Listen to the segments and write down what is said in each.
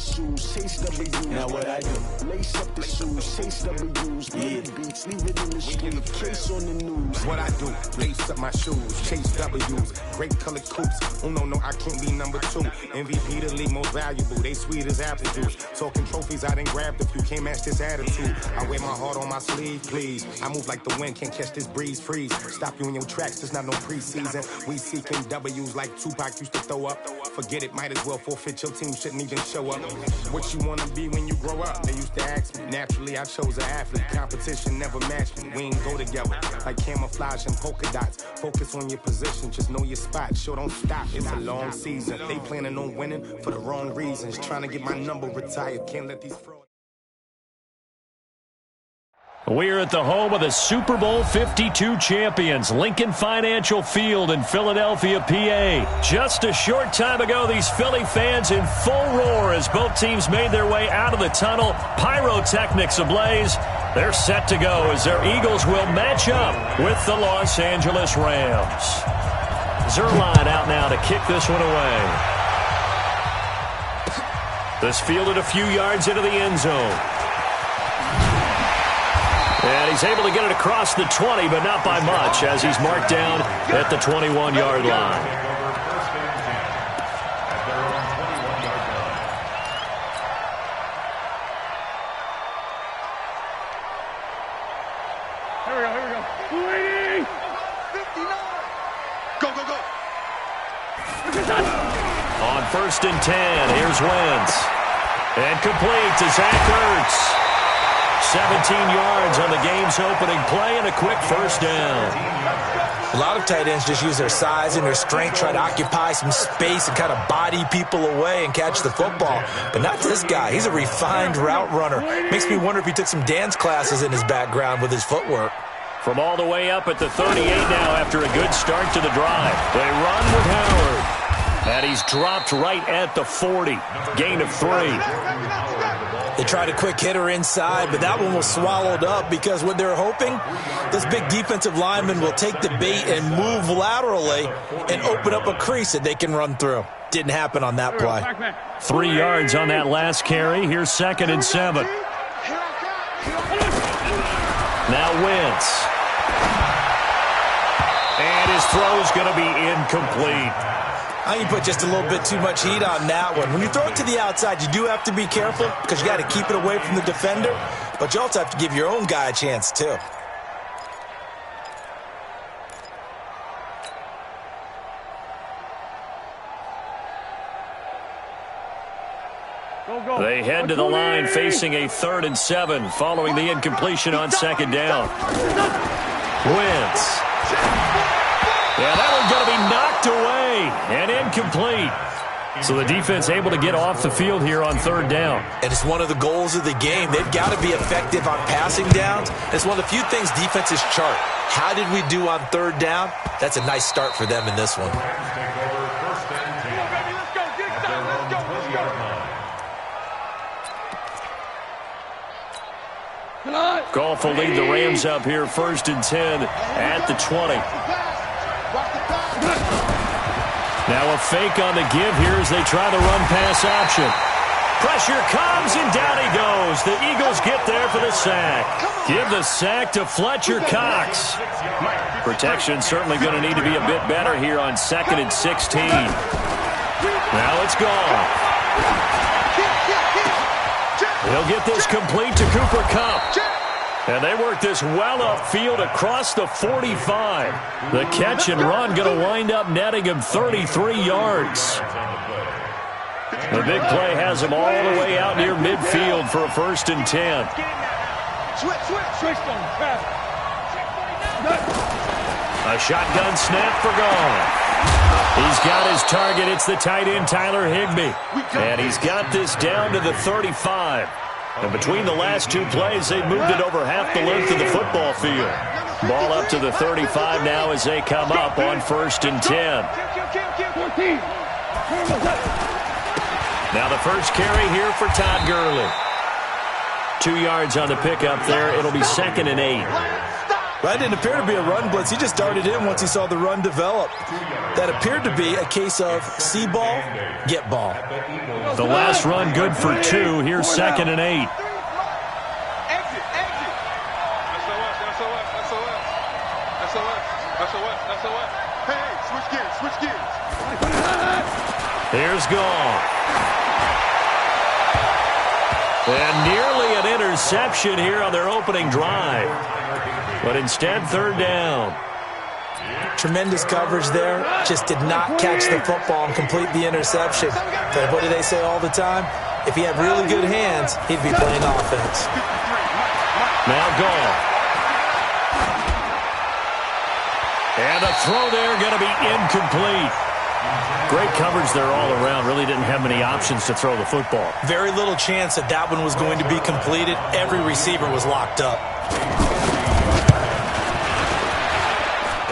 shoes, chase W's. Now what I do? Lace up the shoes, chase W's. Beats, leave it in the street, case on the news. What I do? Lace up my shoes, chase W's. Great colored coops. Oh no, I can't be number 2. MVP the league most valuable. They sweet as apple juice. Talking trophies, I done grabbed a few. Can't match this attitude. I wear my heart on my sleeve, please. I move like the wind, can't catch this breeze. Freeze. Stop you in your tracks. There's not no preseason. We seeking W's like Tupac used to throw up. Forget it, might as well forfeit. Your team shouldn't even show up. What you wanna be when you grow up? They used to ask me. Naturally, I chose an athlete. Competition never matched me. We ain't go together like camouflage and polka dots. Focus on your position, just know your spot. Sure, don't stop. It's a long season. They planning on winning for the wrong reasons. Trying to get my number retired. Can't let these frauds. We're at the home of the Super Bowl 52 champions, Lincoln Financial Field in Philadelphia, PA. Just a short time ago, these Philly fans in full roar as both teams made their way out of the tunnel. Pyrotechnics ablaze. They're set to go as their Eagles will match up with the Los Angeles Rams. Zerline out now to kick this one away. This fielded a few yards into the end zone. And he's able to get it across the 20, but not by much, as he's marked down at the 21-yard line. Here we go. Waiting! 59! Go! On 1st and 10, here's Wentz. And complete to Zach Ertz. 17 yards on the game's opening play and a quick first down. A lot of tight ends just use their size and their strength, try to occupy some space and kind of body people away and catch the football. But not this guy. He's a refined route runner. Makes me wonder if he took some dance classes in his background with his footwork. From all the way up at the 38 now after a good start to the drive. They run with Howard. And he's dropped right at the 40. Gain of 3. They tried a quick hitter inside, but that one was swallowed up because what they're hoping, this big defensive lineman will take the bait and move laterally and open up a crease that they can run through. Didn't happen on that play. 3 yards on that last carry. Here's 2nd and 7. Now Wentz. And his throw's going to be incomplete. I think you put just a little bit too much heat on that one. When you throw it to the outside, you do have to be careful because you got to keep it away from the defender, but you also have to give your own guy a chance too. They head to the line facing a 3rd and 7 following the incompletion on 2nd down. Wentz. Yeah, that one's going to be knocked away and incomplete. So the defense able to get off the field here on 3rd down. And it's one of the goals of the game. They've got to be effective on passing downs. It's one of the few things defenses chart. How did we do on 3rd down? That's a nice start for them in this one. Goff will lead the Rams up here 1st and 10 at the 20. Now a fake on the give here as they try the run-pass option. Pressure comes, and down he goes. The Eagles get there for the sack. Give the sack to Fletcher Cox. Protection certainly going to need to be a bit better here on 2nd and 16. Now it's gone. He'll get this complete to Cooper Kupp. And they work this well upfield across the 45. The catch and run going to wind up netting him 33 yards. The big play has him all the way out near midfield for a 1st and 10. A shotgun snap for Goff. He's got his target. It's the tight end, Tyler Higbee. And he's got this down to the 35. And between the last 2 plays, they've moved it over half the length of the football field. Ball up to the 35 now as they come up on 1st and 10. Now the first carry here for Todd Gurley. 2 yards on the pickup there. It'll be 2nd and 8. Well, that didn't appear to be a run blitz. He just darted in once he saw the run develop. That appeared to be a case of see ball, get ball. The last run good for 2. Here's 2nd and 8. Hey, switch gears. Here's Gall. And nearly an interception here on their opening drive. But instead, 3rd down. Tremendous coverage there. Just did not catch the football and complete the interception. But what do they say all the time? If he had really good hands, he'd be playing offense. Now Gall. And a throw there going to be incomplete. Great coverage there all around. Really didn't have many options to throw the football. Very little chance that that one was going to be completed. Every receiver was locked up.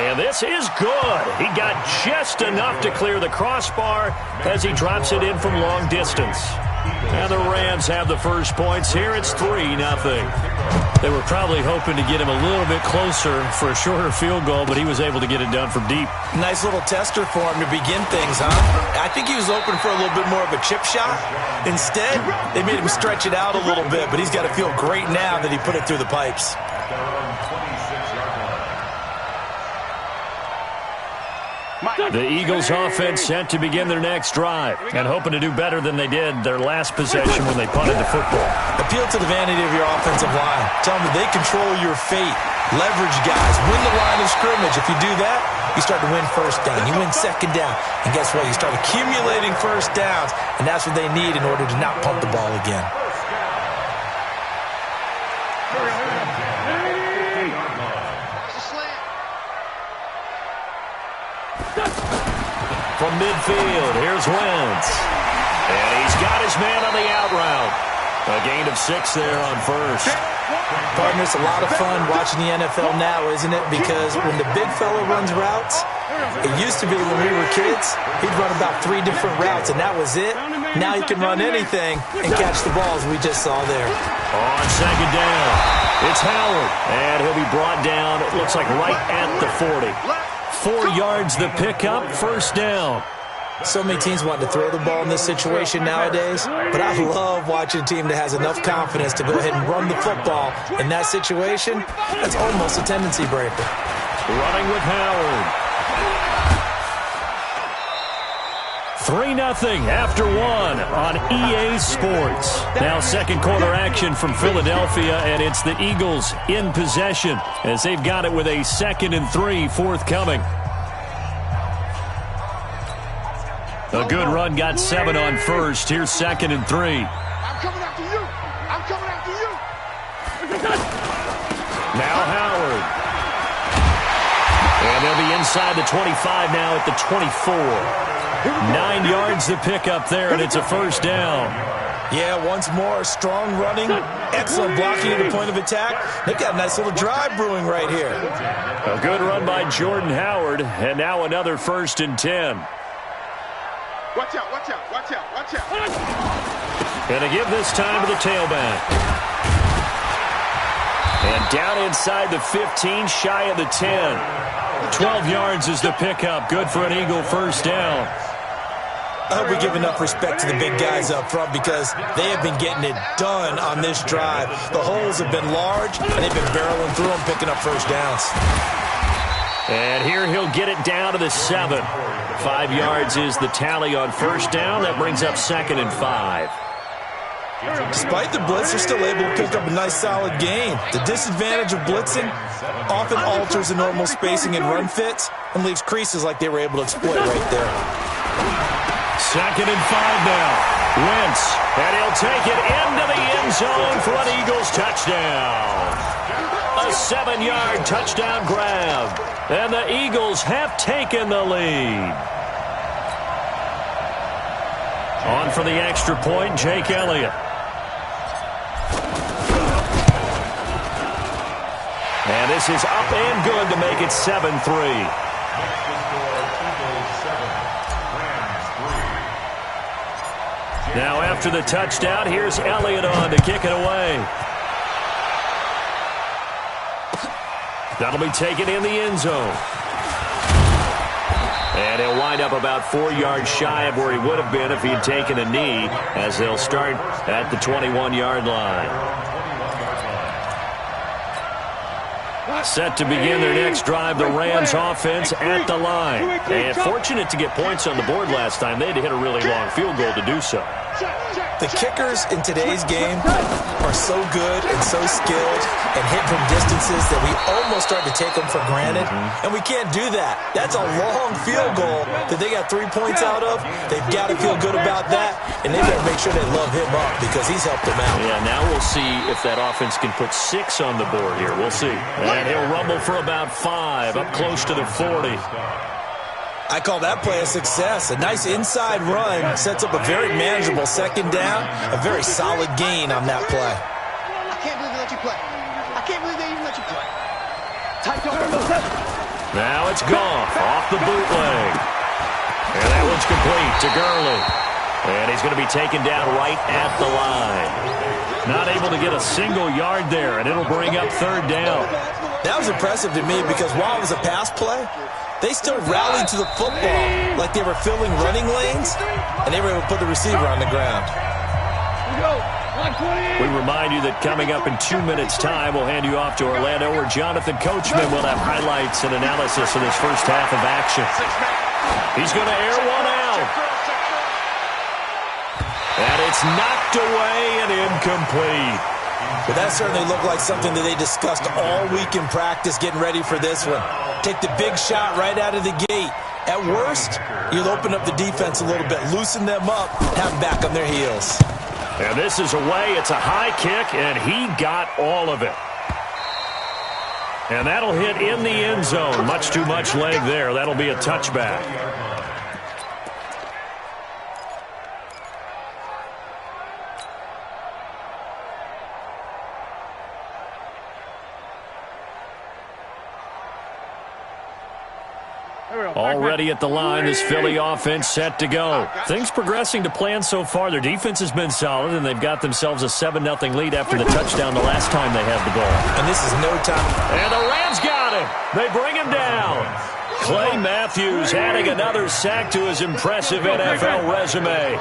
And this is good. He got just enough to clear the crossbar as he drops it in from long distance. And the Rams have the first points here. It's 3-0. They were probably hoping to get him a little bit closer for a shorter field goal, but he was able to get it done from deep. Nice little tester for him to begin things, huh? I think he was hoping for a little bit more of a chip shot. Instead, they made him stretch it out a little bit, but he's got to feel great now that he put it through the pipes. The Eagles offense set to begin their next drive and hoping to do better than they did their last possession when they punted the football. Appeal to the vanity of your offensive line. Tell them that they control your fate. Leverage guys. Win the line of scrimmage. If you do that, you start to win first down. You win second down. And guess what? You start accumulating first downs, and that's what they need in order to not pump the ball again. From midfield, here's Wentz. And he's got his man on the out route. A gain of 6 there on first. Partner, it's a lot of fun watching the NFL now, isn't it? Because when the big fella runs routes, it used to be when we were kids, he'd run about 3 different routes, and that was it. Now he can run anything and catch the balls we just saw there. On second down, it's Howard. And he'll be brought down, it looks like right at the 40. 4 yards the pickup, first down. So many teams want to throw the ball in this situation nowadays, but I love watching a team that has enough confidence to go ahead and run the football. In that situation, that's almost a tendency breaker. Running with Howard. 3-0 after 1 on EA Sports. Now second quarter action from Philadelphia, and it's the Eagles in possession as they've got it with a 2nd and 3 forthcoming. A good run got 7 on first. Here's 2nd and 3. I'm coming after you. I'm coming after you. Now Howard. And they'll be inside the 25 now at the 24. 9 yards the pickup there, and it's a first down. Yeah, once more, strong running, excellent blocking at the point of attack. They've got a nice little drive brewing right here. A good run by Jordan Howard, and now another 1st and 10. Watch out, watch out, watch out, watch out. And to give this time to the tailback. And down inside the 15, shy of the 10. 12 yards is the pickup. Good for an Eagle first down. I hope we give enough respect to the big guys up front because they have been getting it done on this drive. The holes have been large, and they've been barreling through them, picking up first downs. And here he'll get it down to the 7. 5 yards is the tally on first down. That brings up 2nd and 5. Despite the blitz, they're still able to pick up a nice, solid gain. The disadvantage of blitzing often alters the normal spacing and run fits and leaves creases like they were able to exploit right there. 2nd and 5 now. Wentz, and he'll take it into the end zone for an Eagles touchdown. A 7-yard touchdown grab. And the Eagles have taken the lead. On for the extra point, Jake Elliott. And this is up and good to make it 7-3. Now after the touchdown, here's Elliott on to kick it away. That'll be taken in the end zone. And he'll wind up about 4 yards shy of where he would have been if he'd taken a knee, as they'll start at the 21-yard line. Set to begin their next drive, the Rams offense at the line. And fortunate to get points on the board last time. They had to hit a really long field goal to do so. The kickers in today's game are so good and so skilled and hit from distances that we almost start to take them for granted. And we can't do that. That's a long field goal that they got 3 points out of. They've got to feel good about that, and they've got to make sure they love him up because he's helped them out. Yeah, now we'll see if that offense can put 6 on the board here. We'll see. And he'll rumble for about 5, up close to the 40. I call that play a success. A nice inside run sets up a very manageable second down, a very solid gain on that play. I can't believe they let you play. I can't believe they even let you play. Now it's Goff off the bootleg. And that one's complete to Gurley. And he's going to be taken down right at the line. Not able to get a single yard there, and it'll bring up 3rd down. That was impressive to me because while it was a pass play, they still rallied to the football like they were filling running lanes, and they were able to put the receiver on the ground. We remind you that coming up in 2 minutes' time, we'll hand you off to Orlando, where Jonathan Coachman will have highlights and analysis of this first half of action. He's going to air one out. And it's knocked away and incomplete. But that certainly looked like something that they discussed all week in practice getting ready for this one. Take the big shot right out of the gate. At worst, you'll open up the defense a little bit, loosen them up, have them back on their heels. And this is away. It's a high kick, and he got all of it. And that'll hit in the end zone. Much too much leg there. That'll be a touchback. Already at the line, this Philly offense set to go. Things progressing to plan so far. Their defense has been solid, and they've got themselves a 7-0 lead after the touchdown the last time they had the ball. And this is no time. And the Rams got him. They bring him down. Clay Matthews adding another sack to his impressive NFL resume.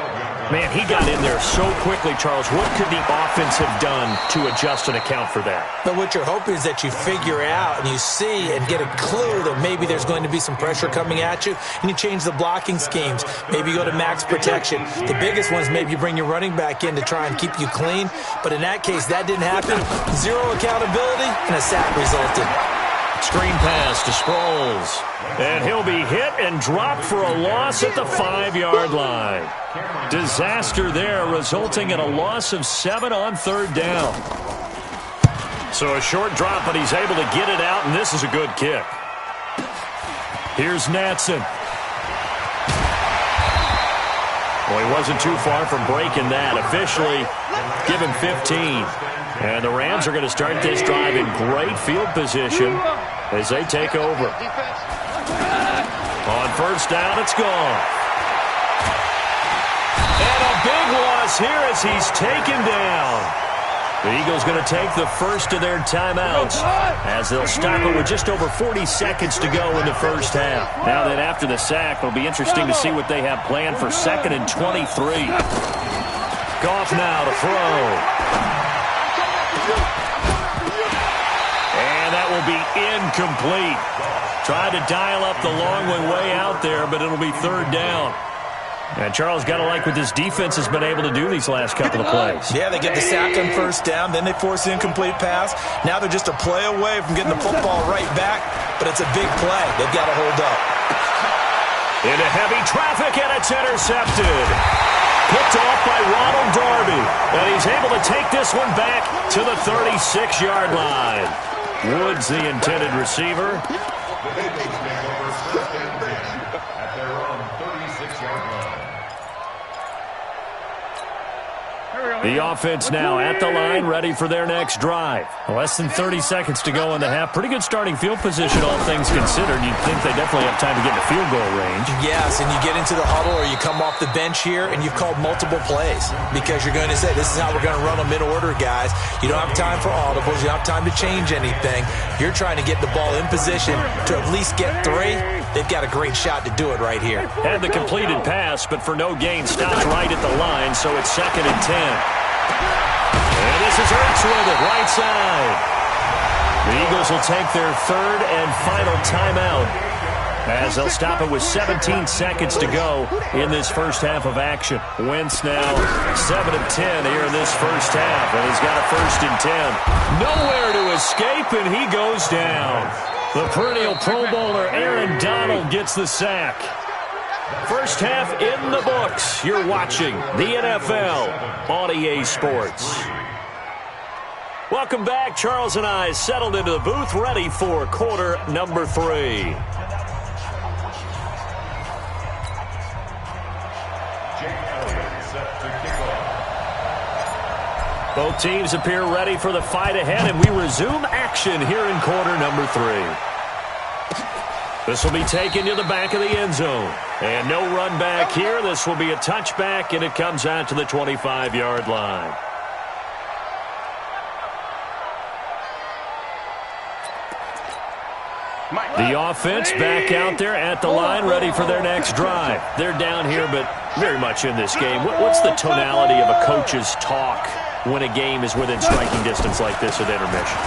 Man, he got in there so quickly, Charles. What could the offense have done to adjust and account for that? But what you're hoping is that you figure out and you see and get a clue that maybe there's going to be some pressure coming at you, and you change the blocking schemes. Maybe you go to max protection. The biggest one is maybe you bring your running back in to try and keep you clean. But in that case, that didn't happen. Zero accountability, and a sack resulted. Screen pass to Sproles. And he'll be hit and dropped for a loss at the 5-yard line. Disaster there, resulting in a loss of 7 on 3rd down. So a short drop, but he's able to get it out, and this is a good kick. Here's Natson. Well, he wasn't too far from breaking that. Officially, give him 15. And the Rams are going to start this drive in great field position as they take over. On 1st down, it's gone. And a big loss here as he's taken down. The Eagles going to take the first of their timeouts as they'll stop it with just over 40 seconds to go in the first half. Now that after the sack, it'll be interesting to see what they have planned for 2nd and 23. Goff now to throw. And that will be incomplete. Tried to dial up the long one way out there, but it'll be 3rd down. And Charles, got to like what this defense has been able to do these last couple of plays. Yeah, they get the sack on 1st down, then they force the incomplete pass. Now they're just a play away from getting the football right back, but it's a big play. They've got to hold up. Into heavy traffic, and it's intercepted. Picked off by Ronald Darby, and he's able to take this one back to the 36-yard line. Woods, the intended receiver. The offense now at the line, ready for their next drive. Less than 30 seconds to go in the half. Pretty good starting field position, all things considered. You'd think they definitely have time to get in the field goal range. Yes, and you get into the huddle or you come off the bench here and you've called multiple plays because you're going to say, this is how we're going to run them in order, guys. You don't have time for audibles. You don't have time to change anything. You're trying to get the ball in position to at least get 3. They've got a great shot to do it right here. Had the completed pass, but for no gain, stopped right at the line, so it's 2nd and 10. And this is Ertz with it, right side. The Eagles will take their 3rd and final timeout as they'll stop it with 17 seconds to go in this first half of action. Wentz now 7 of 10 here in this first half, and he's got a 1st and 10. Nowhere to escape, and he goes down. The perennial Pro Bowler Aaron Donald gets the sack. First half in the books. You're watching the NFL on EA Sports. Welcome back. Charles and I settled into the booth, ready for quarter number 3. Both teams appear ready for the fight ahead, and we resume action here in quarter number 3. This will be taken to the back of the end zone. And no run back here. This will be a touchback, and it comes out to the 25-yard line. The offense back out there at the line, ready for their next drive. They're down here, but very much in this game. What's the tonality of a coach's talk when a game is within striking distance like this at intermission?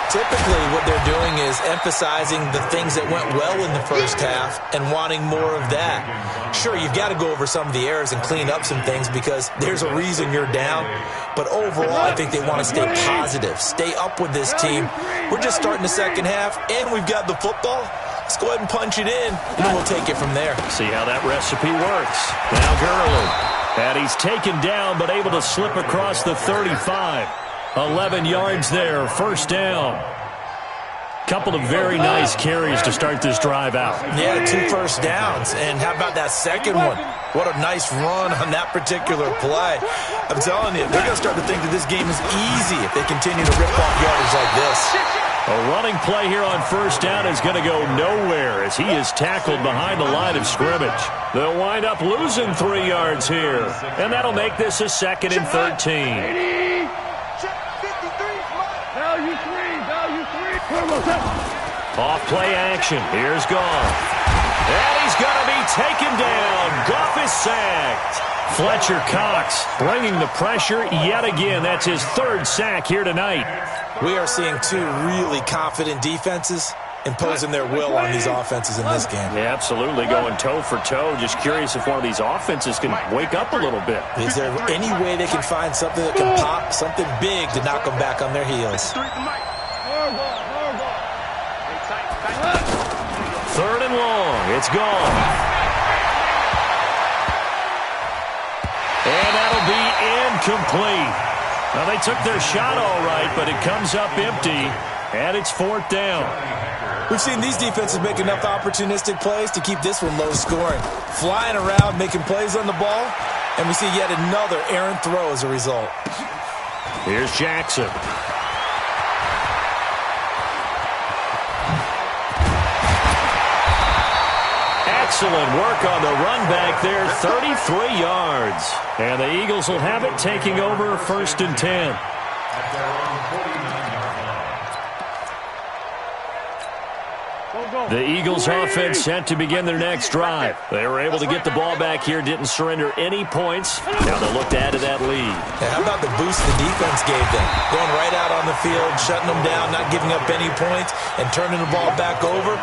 Typically, what they're doing is emphasizing the things that went well in the first half and wanting more of that. Sure, you've got to go over some of the errors and clean up some things because there's a reason you're down. But overall, I think they want to stay positive, stay up with this team. We're just starting the second half, and we've got the football. Let's go ahead and punch it in, and then we'll take it from there. See how that recipe works. Now Gurley. And he's taken down, but able to slip across the 35. 11 yards there, first down. Couple of very nice carries to start this drive out. Yeah, 2 first downs. And how about that second one? What a nice run on that particular play. I'm telling you, they're going to start to think that this game is easy if they continue to rip off yardage like this. A running play here on first down is going to go nowhere as he is tackled behind the line of scrimmage. They'll wind up losing 3 yards here. And that'll make this a 2nd and 13. Off play action. Here's Goff. And he's going to be taken down. Goff is sacked. Fletcher Cox bringing the pressure yet again. That's his 3rd sack here tonight. We are seeing 2 really confident defenses imposing their will on these offenses in this game. Yeah, absolutely, going toe for toe. Just curious if one of these offenses can wake up a little bit. Is there any way they can find something that can pop, something big to knock them back on their heels? 3rd and long. It's gone. And that'll be incomplete. Now, they took their shot all right, but it comes up empty, and it's 4th down. We've seen these defenses make enough opportunistic plays to keep this one low scoring. Flying around, making plays on the ball, and we see yet another errant throw as a result. Here's Jackson. Excellent work on the run back there, 33 yards. And the Eagles will have it, taking over 1st and 10. The Eagles offense set to begin their next drive. They were able to get the ball back here, didn't surrender any points. Now they'll look to add to that lead. Yeah, how about the boost the defense gave them? Going right out on the field, shutting them down, not giving up any points, and turning the ball back over.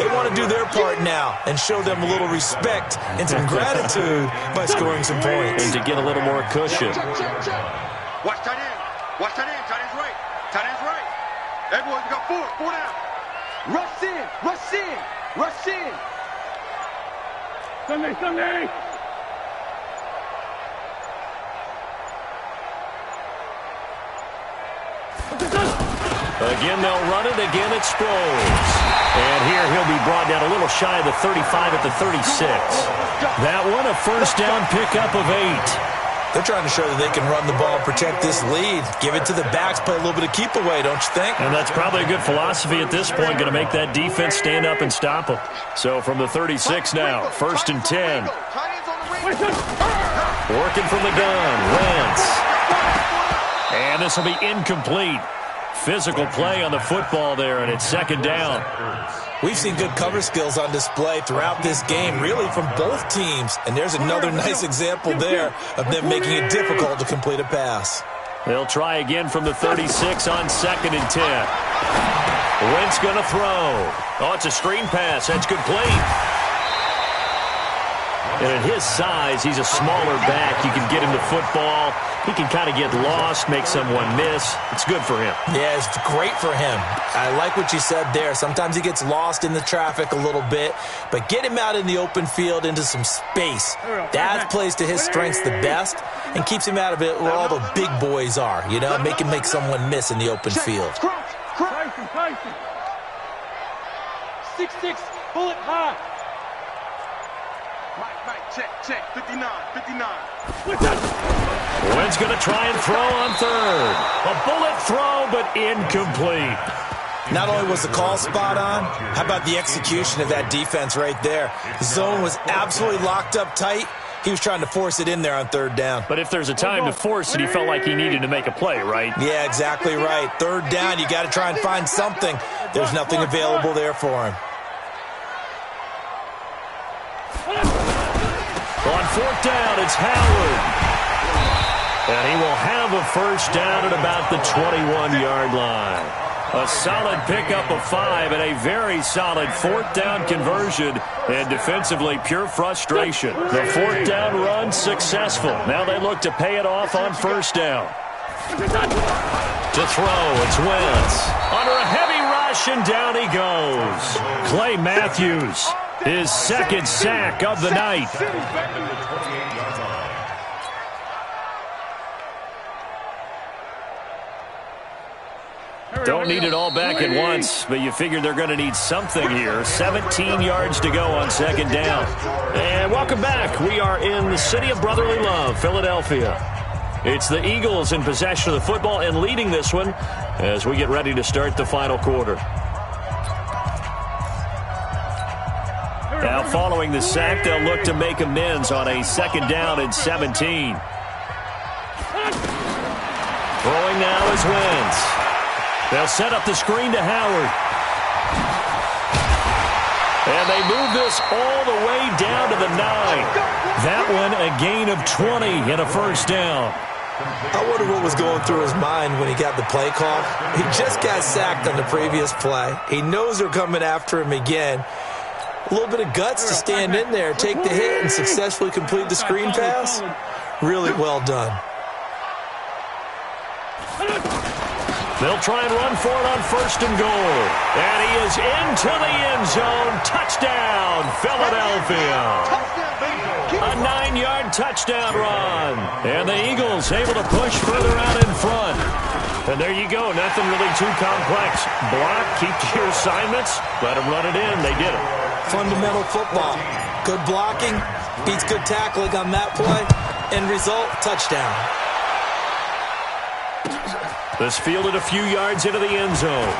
They want to do their part now and show them a little respect and some gratitude by scoring some points. And to get a little more cushion. Watch tight end. Watch tight end. Tight end's right. Tight end's right. Everyone, we got 4 down. Rush in, rush in, rush in. Sunday. Again, they'll run it. Again, it's Sproles. And here he'll be brought down a little shy of the 35 at the 36. That one, a first down pickup of 8. They're trying to show that they can run the ball and protect this lead. Give it to the backs, play a little bit of keep away, don't you think? And that's probably a good philosophy at this point, going to make that defense stand up and stop them. So from the 36 now, 1st and 10. Working from the gun, Wentz. And this will be incomplete. Physical play on the football there, and it's 2nd down. We've seen good cover skills on display throughout this game, really from both teams. And there's another nice example there of them making it difficult to complete a pass. They'll try again from the 36 on 2nd and 10. Wentz going to throw. Oh, it's a screen pass. That's complete. And at his size, he's a smaller back. You can get him the football. He can kind of get lost, make someone miss. It's good for him. Yeah, it's great for him. I like what you said there. Sometimes he gets lost in the traffic a little bit, but get him out in the open field into some space. That plays to his strengths the best and keeps him out of it where all the big boys are, you know, make him make someone miss in the open field. Tyson. 6'6", bullet high. Mike, check, 59. Wentz going to try and throw on 3rd. A bullet throw, but incomplete. Not only was the call spot on, how about the execution of that defense right there? The zone was absolutely locked up tight. He was trying to force it in there on 3rd down. But if there's a time to force it, he felt like he needed to make a play, right? Yeah, exactly right. 3rd down, you got to try and find something. There's nothing available there for him. On 4th down, it's Howard. And he will have a 1st down at about the 21-yard line. A solid pickup of 5 and a very solid 4th down conversion. And defensively, pure frustration. The 4th down run successful. Now they look to pay it off on 1st down. To throw, it's Wentz. Under a heavy rush, and down he goes. Clay Matthews, his 2nd sack of the night. Don't need it all back at once, but you figure they're going to need something here. 17 yards to go on 2nd down. And welcome back. We are in the city of brotherly love, Philadelphia. It's the Eagles in possession of the football and leading this one as we get ready to start the final quarter. Now following the sack, they'll look to make amends on a 2nd down and 17. Throwing now is Wentz. They'll set up the screen to Howard. And they move this all the way down to the 9. That one a gain of 20 and a 1st down. I wonder what was going through his mind when he got the play call. He just got sacked on the previous play. He knows they're coming after him again. A little bit of guts to stand in there, take the hit, and successfully complete the screen pass. Really well done. They'll try and run for it on 1st and goal. And he is into the end zone. Touchdown, Philadelphia. A 9-yard touchdown run. And the Eagles able to push further out in front. And there you go. Nothing really too complex. Block, keep to your assignments, let them run it in. They did it. Fundamental football. Good blocking, beats good tackling on that play. End result, touchdown. This fielded a few yards into the end zone.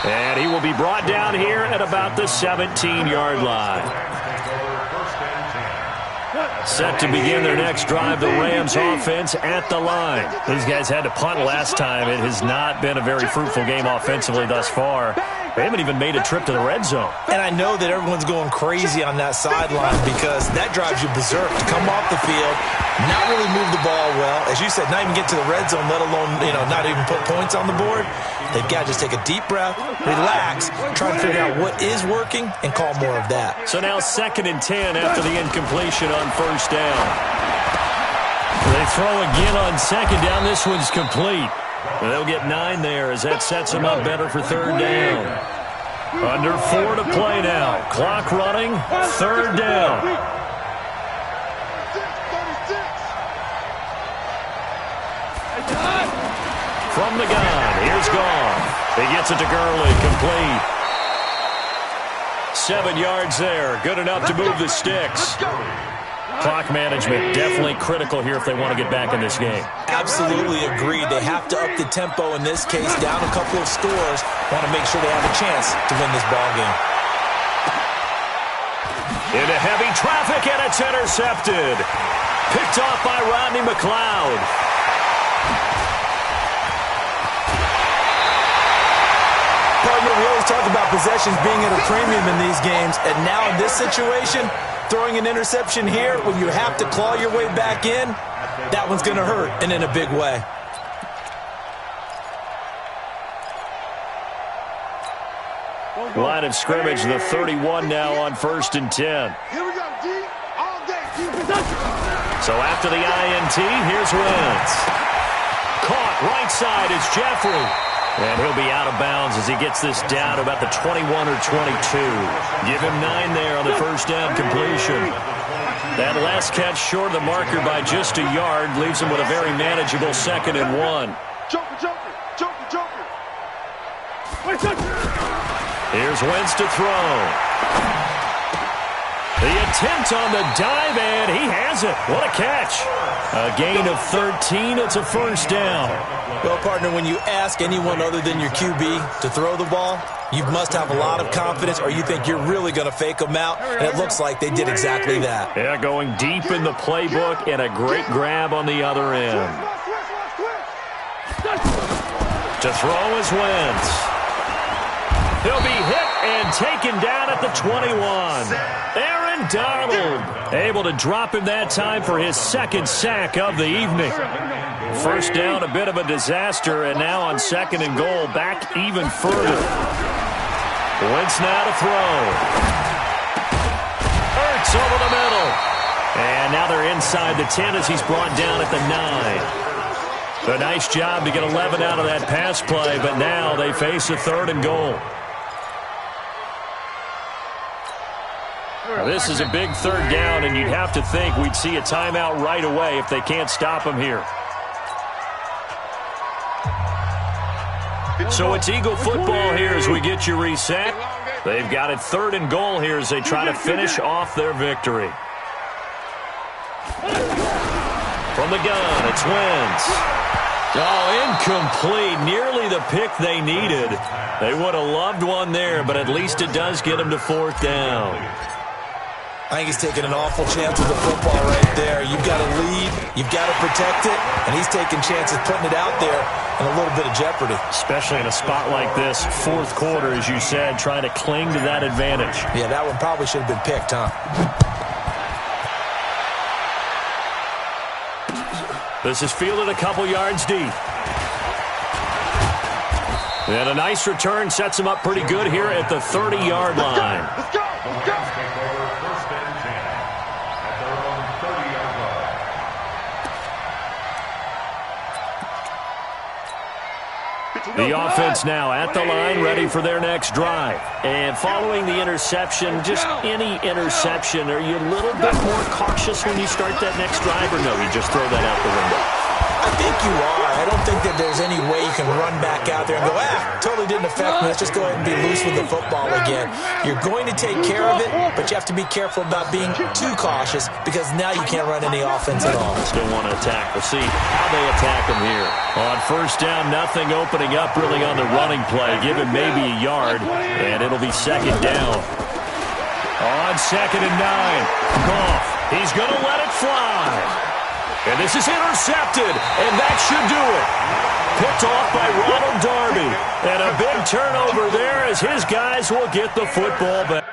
And he will be brought down here at about the 17-yard line. Set to begin their next drive, the Rams offense at the line. These guys had to punt last time. It has not been a very fruitful game offensively thus far. They haven't even made a trip to the red zone. And I know that everyone's going crazy on that sideline because that drives you berserk to come off the field, not really move the ball well. As you said, not even get to the red zone, let alone, not even put points on the board. They've got to just take a deep breath, relax, try to figure out what is working, and call more of that. So now 2nd and 10 after the incompletion on 1st down. They throw again on 2nd down. This one's complete. And they'll get 9 there as that sets them up better for 3rd down. Under 4 to play now. Clock running, 3rd down. From the gun, here's Goff. He gets it to Gurley, complete. 7 yards there, good enough to move the sticks. Clock management definitely critical here if they want to get back in this game. Absolutely agreed. They have to up the tempo in this case, down a couple of scores. Want to make sure they have a chance to win this ball game. Into heavy traffic, and it's intercepted. Picked off by Rodney McLeod. Partner, we always talk about possessions being at a premium in these games, and now in this situation, throwing an interception here when you have to claw your way back in, that one's going to hurt, and in a big way. Line of scrimmage, the 31 now on 1st and 10. Here we go, D. All day. So after the INT, here's Wentz. Caught right side is Jeffrey. And he'll be out of bounds as he gets this down to about the 21 or 22. Give him 9 there on the first down completion. That last catch short of the marker by just a yard leaves him with a very manageable 2nd and 1. Joker. Here's Wentz to throw. The attempt on the dive, and he has it. What a catch. A gain of 13. It's a first down. Well, partner, when you ask anyone other than your QB to throw the ball, you must have a lot of confidence or you think you're really going to fake them out, and it looks like they did exactly that. Yeah, going deep in the playbook and a great grab on the other end. To throw is Wentz. He'll be hit and taken down at the 21. Aaron Donald able to drop him that time for his 2nd sack of the evening. First down, a bit of a disaster, and now on 2nd and goal, back even further. Wentz now to throw. Ertz over the middle. And now they're inside the 10 as he's brought down at the 9. A nice job to get 11 out of that pass play, but now they face a 3rd and goal. This is a big 3rd down, and you'd have to think we'd see a timeout right away if they can't stop him here. So it's Eagle football here as we get you reset. They've got it 3rd and goal here as they try to finish off their victory. From the gun, it's Wentz. Oh, incomplete. Nearly the pick they needed. They would have loved one there, but at least it does get them to 4th down. I think he's taking an awful chance with the football right there. You've got to lead, you've got to protect it, and he's taking chances putting it out there in a little bit of jeopardy. Especially in a spot like this, 4th quarter, as you said, trying to cling to that advantage. Yeah, that one probably should have been picked, huh? This is fielded a couple yards deep. And a nice return sets him up pretty good here at the 30-yard line. Let's go. The offense now at the line, ready for their next drive. And following the interception, just any interception, are you a little bit more cautious when you start that next drive, or no, you just throw that out the window? I think you are. I don't think that there's any way you can run back out there and go, totally didn't affect me. Let's just go ahead and be loose with the football again. You're going to take care of it, but you have to be careful about being too cautious because now you can't run any offense at all. Still want to attack. We'll see how they attack him here. On first down, nothing opening up really on the running play. Give him maybe a yard, and it'll be 2nd down. On 2nd and 9, Goff. He's going to let it fly. And this is intercepted, and that should do it. Picked off by Ronald Darby. And a big turnover there as his guys will get the football back.